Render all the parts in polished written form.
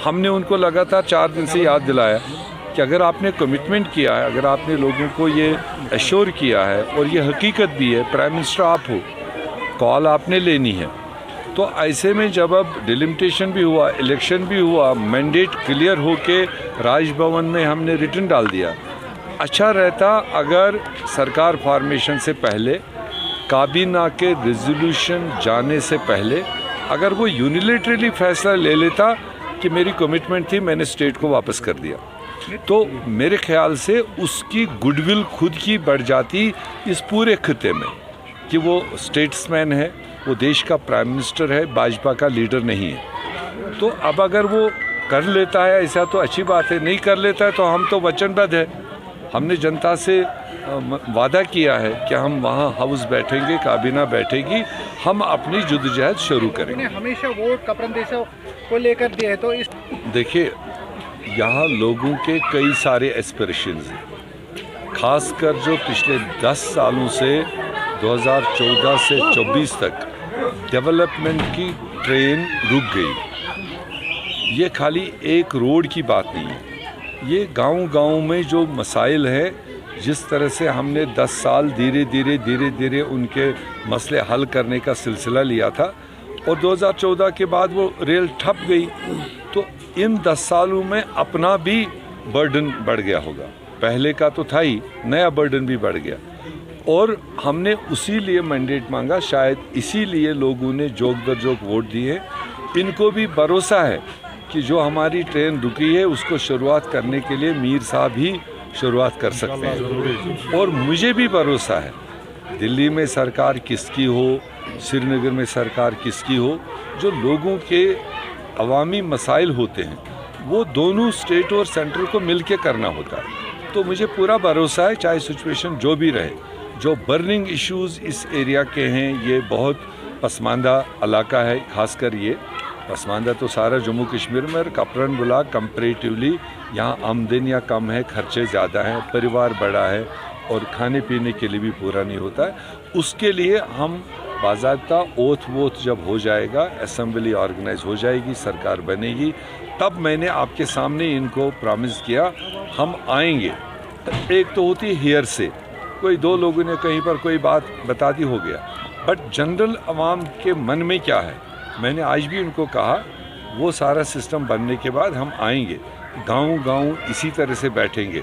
हमने उनको लगातार 4 दिन से याद दिलाया कि अगर आपने कमिटमेंट किया है, अगर आपने लोगों को ये एश्योर किया है और ये हकीकत भी है, प्राइम मिनिस्टर आप हो, कॉल आपने लेनी है, तो ऐसे में जब अब डिलिमिटेशन भी हुआ, इलेक्शन भी हुआ, मैंडेट क्लियर होके राजभवन में हमने रिटर्न डाल दिया। अच्छा रहता अगर सरकार फॉर्मेशन से पहले, काबीना के रेजोल्यूशन जाने से पहले अगर वो यूनिलेटरली फैसला ले लेता कि मेरी कमिटमेंट थी, मैंने स्टेट को वापस कर दिया, तो मेरे ख्याल से उसकी गुडविल खुद की बढ़ जाती इस पूरे खिते में कि वो स्टेट्समैन है, वो देश का प्राइम मिनिस्टर है, भाजपा का लीडर नहीं है। तो अब अगर वो कर लेता है ऐसा तो अच्छी बात है, नहीं कर लेता है तो हम तो वचनबद्ध है, हमने जनता से वादा किया है कि हम वहाँ हाउस बैठेंगे, काबीना बैठेगी, हम अपनी जद्दोजहद शुरू करेंगे। हमेशा वोट कपरन देशों को लेकर दिए है, तो इस देखिए यहाँ लोगों के कई सारे एस्पिरेशंस हैं, खासकर जो पिछले 10 सालों से 2014 से 24 तक डेवलपमेंट की ट्रेन रुक गई। ये खाली एक रोड की बात नहीं है, ये गांव-गांव में जो मसाइल हैं, जिस तरह से हमने 10 साल धीरे धीरे उनके मसले हल करने का सिलसिला लिया था और 2014 के बाद वो रेल ठप गई, तो इन 10 सालों में अपना भी बर्डन बढ़ गया होगा, पहले का तो था ही, नया बर्डन भी बढ़ गया और हमने उसी लिए मैंडेट मांगा, शायद इसीलिए लोगों ने जोक दर जोक वोट दिए। इनको भी भरोसा है कि जो हमारी ट्रेन रुकी है उसको शुरुआत करने के लिए मीर साहब ही शुरुआत कर सकते हैं और मुझे भी भरोसा है दिल्ली में सरकार किसकी हो, श्रीनगर में सरकार किसकी हो, जो लोगों के अवामी मसाइल होते हैं वो दोनों स्टेट और सेंटर को मिल के करना होता है। तो मुझे पूरा भरोसा है, चाहे सिचुएशन जो भी रहे, जो बर्निंग इश्यूज़ इस एरिया के हैं, ये बहुत पसमानदा इलाका है, खासकर ये पसमानदा तो सारा जम्मू कश्मीर में, और कपरन ब्लॉक कंपेरेटिवली यहाँ आमदनियाँ कम है, खर्चे ज़्यादा हैं, परिवार बड़ा है और खाने पीने के लिए भी पूरा नहीं होता है। उसके लिए हम बाज़ाब्ता ओथ वोथ जब हो जाएगा, असेंबली ऑर्गेनाइज हो जाएगी, सरकार बनेगी, तब मैंने आपके सामने इनको प्रॉमिस किया हम आएंगे। एक तो होती हेयर से, कोई 2 लोगों ने कहीं पर कोई बात बता दी हो गया, बट जनरल आवाम के मन में क्या है, मैंने आज भी उनको कहा वो सारा सिस्टम बनने के बाद हम आएंगे, गांव-गांव इसी तरह से बैठेंगे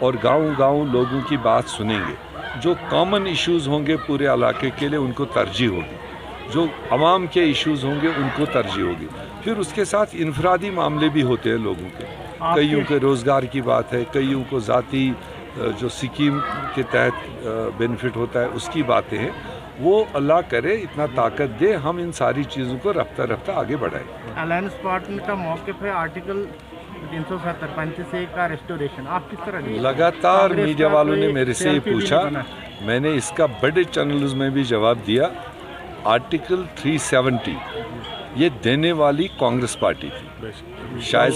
और गांव-गांव लोगों की बात सुनेंगे, जो कॉमन इश्यूज़ होंगे पूरे इलाके के लिए उनको तरजीह होगी, जो आवाम के इश्यूज़ होंगे उनको तरजीह होगी। फिर उसके साथ इनफरादी मामले भी होते हैं लोगों के, कईयों के रोज़गार की बात है, कईयों को ज़ाती जो स्कीम के तहत बेनिफिट होता है उसकी बातें हैं, वो अल्लाह करे इतना ताकत दे हम इन सारी चीज़ों को रफ्ता रफ्ता आगे बढ़ाएं। अलायंस पार्टनर का मौके पे आर्टिकल 370 का रेस्टोरेशन आप किस तरह लगातार मीडिया वालों ने मेरे से ये पूछा, मैंने इसका बड़े चैनल्स में भी जवाब दिया। आर्टिकल 370 ये देने वाली कांग्रेस पार्टी थी, शायद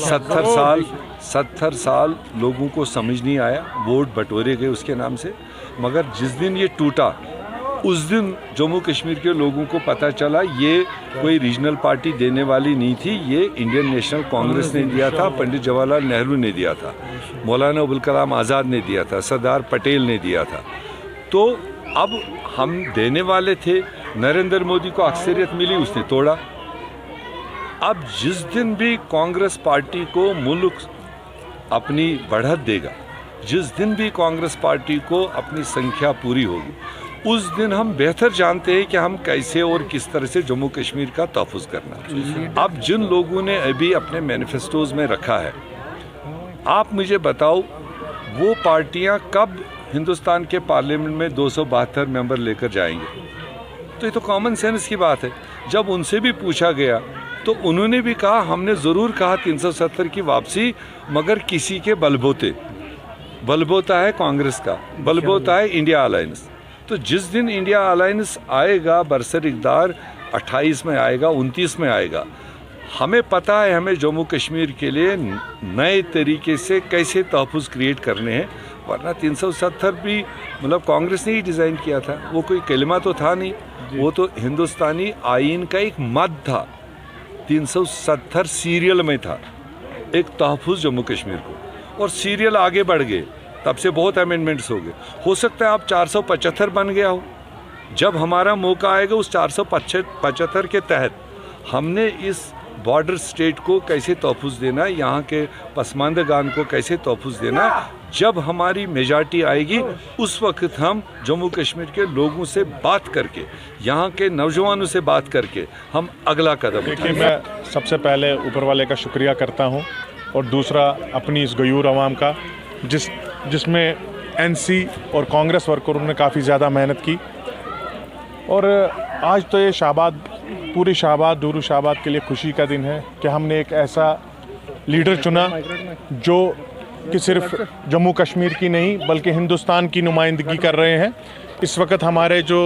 70 साल लोगों को समझ नहीं आया, वोट बटोरे गए उसके नाम से, मगर जिस दिन ये टूटा उस दिन जम्मू कश्मीर के लोगों को पता चला ये कोई रीजनल पार्टी देने वाली नहीं थी, ये इंडियन नेशनल कांग्रेस ने दिया था, पंडित जवाहरलाल नेहरू ने दिया था, मौलाना अबुल कलाम आज़ाद ने दिया था, सरदार पटेल ने दिया था। तो अब हम देने वाले थे, नरेंद्र मोदी को अक्सरियत मिली, उसने तोड़ा। अब जिस दिन भी कांग्रेस पार्टी को मुल्क अपनी बढ़त देगा, जिस दिन भी कांग्रेस पार्टी को अपनी संख्या पूरी होगी, उस दिन हम बेहतर जानते हैं कि हम कैसे और किस तरह से जम्मू कश्मीर का तहफ़्फ़ुज़ करना। अब जिन लोगों ने अभी अपने मैनिफेस्टोज में रखा है, आप मुझे बताओ वो पार्टियां कब हिंदुस्तान के पार्लियामेंट में 272 मेंबर लेकर जाएंगे? तो ये तो कॉमन सेंस की बात है। जब उनसे भी पूछा गया तो उन्होंने भी कहा हमने ज़रूर कहा 370 की वापसी, मगर किसी के बलबोते, बलबोता है कांग्रेस का, बलबोता है इंडिया अलायंस। तो जिस दिन इंडिया अलायंस आएगा बरसर इक़्तिदार, 28 में आएगा, 29 में आएगा, हमें पता है हमें जम्मू कश्मीर के लिए नए तरीके से कैसे तहफ़्फ़ुज़ क्रिएट करने हैं, वरना 370 भी मतलब कांग्रेस ने ही डिज़ाइन किया था, वो कोई कलिमा तो था नहीं, वो तो हिंदुस्तानी आइन का एक मद था, 370 सीरियल में था, एक तहफ़्फ़ुज़ जम्मू कश्मीर को, और सीरियल आगे बढ़ गए, तब से बहुत अमेंडमेंट्स हो गए। हो सकता है आप 475 बन गया हो, जब हमारा मौका आएगा उस 475 के तहत हमने इस बॉर्डर स्टेट को कैसे तहफ़्फ़ुज़ देना, यहाँ के पसमानदगान को कैसे तहफ़्फ़ुज़ देना, जब हमारी मेजॉरिटी आएगी उस वक्त हम जम्मू कश्मीर के लोगों से बात करके, यहाँ के नौजवानों से बात करके हम अगला कदम देखिए, उठाएंगे। मैं सबसे पहले ऊपर वाले का शुक्रिया करता हूँ, और दूसरा अपनी इस गयूर आवाम का जिसमें एनसी और कांग्रेस वर्करों ने काफ़ी ज़्यादा मेहनत की। और आज तो ये पूरी शाहबाद दूर शाहबाद के लिए खुशी का दिन है कि हमने एक ऐसा लीडर चुना जो कि सिर्फ जम्मू कश्मीर की नहीं बल्कि हिंदुस्तान की नुमाइंदगी कर रहे हैं। इस वक्त हमारे जो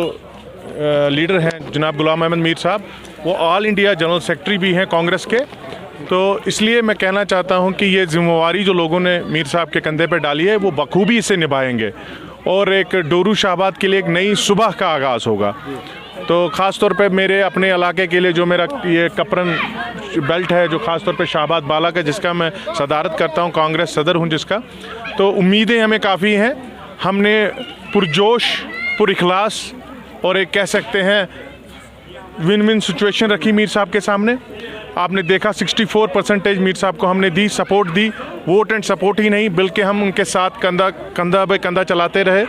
लीडर हैं जनाब गुलाम अहमद मीर साहब, वो ऑल इंडिया जनरल सेक्रेटरी भी हैं कांग्रेस के। तो इसलिए मैं कहना चाहता हूं कि ये जिम्मेवारी जो लोगों ने मीर साहब के कंधे पर डाली है वो बखूबी इसे निभाएंगे, और एक डोरू शाहबाद के लिए एक नई सुबह का आगाज़ होगा। तो ख़ास तौर पे मेरे अपने इलाके के लिए जो मेरा ये कपरन बेल्ट है, जो ख़ास तौर पे शाहबाद बाला का, जिसका मैं सदारत करता हूँ, कांग्रेस सदर हूँ जिसका, तो उम्मीदें हमें काफ़ी हैं। हमने पुरजोश, पुरइखलास और एक कह सकते हैं विन विन सिचुएशन रखी मीर साहब के सामने। आपने देखा 64% मीर साहब को हमने दी, सपोर्ट दी, वोट एंड सपोर्ट ही नहीं बल्कि हम उनके साथ कंधा पे कंधा चलाते रहे।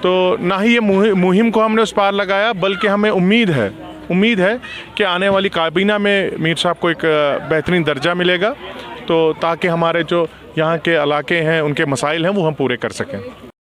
तो ना ही ये मुहिम को हमने उस पार लगाया, बल्कि हमें उम्मीद है कि आने वाली काबीना में मीर साहब को एक बेहतरीन दर्जा मिलेगा, तो ताकि हमारे जो यहाँ के इलाके हैं उनके मसाइल हैं वो हम पूरे कर सकें।